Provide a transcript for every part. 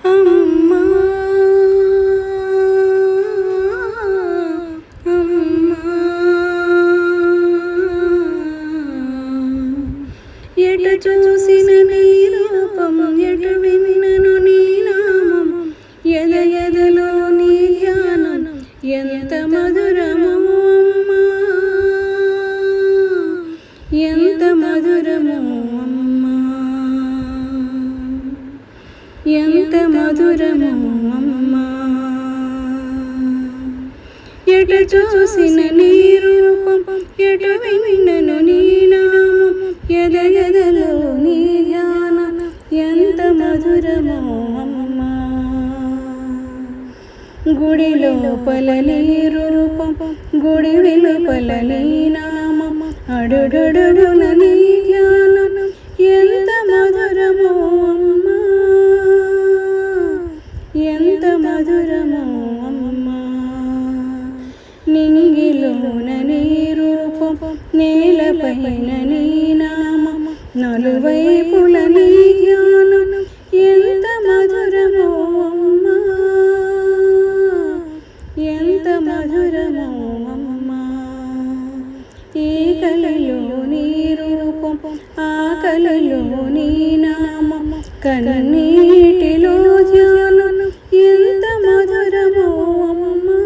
అమ్మా అమ్మా ఎటు చూసిన నీ రూపం ఎటు విన్నను నీ నామం ఎద ఎదలో నీ ధ్యానం ఎంత మధురమో అమ్మా ఎంత మధురమో అమ్మా ఎంత మధురమో అమ్మా ఎటు చూసిన నీ రూపం ఎటు విన్నను నీ నామం ఎద ఎదలో నీ ధ్యానం ఎంత మధురమో అమ్మా గుడి లోపల నీ రూపం గుడి వెలుపల నీ నామం అడుగడుగున నీ ధ్యానం ఎంత మధురమో అమ్మా ఎంత మధురమో అమ్మా నింగిలోన నీ రూపం నేలపైన నీ నామం నలువైపుల నీ ధ్యానం ఎంత మధురమో అమ్మా ఎంత మధురమో అమ్మా ఈ కలలో నీ రూపం ఆ కలలో నీ నామం కన్నీటిలో ధ్యానం ఎంత మధురమో అమ్మా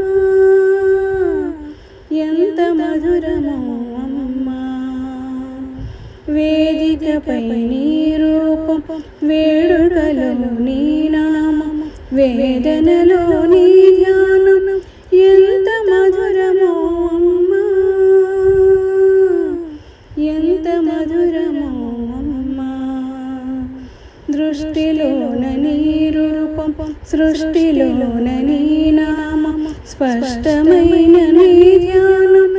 ఎంత మధురమో అమ్మా వేదికపై నీ రూపం వేడుకలో నీ నామం వేదనలో నీ ధ్యానం ఎంత మధురమో అమ్మా ఎంత మధురమో అమ్మా దృష్టిలోన నీ రూపం సృష్టిలోన నీ నామం స్పష్టమైన నీ ధ్యానం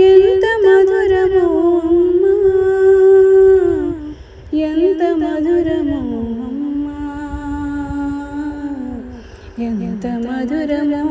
ఎంత మధురమో అమ్మా ఎంత మధురమో అమ్మా ఎంత మధురమో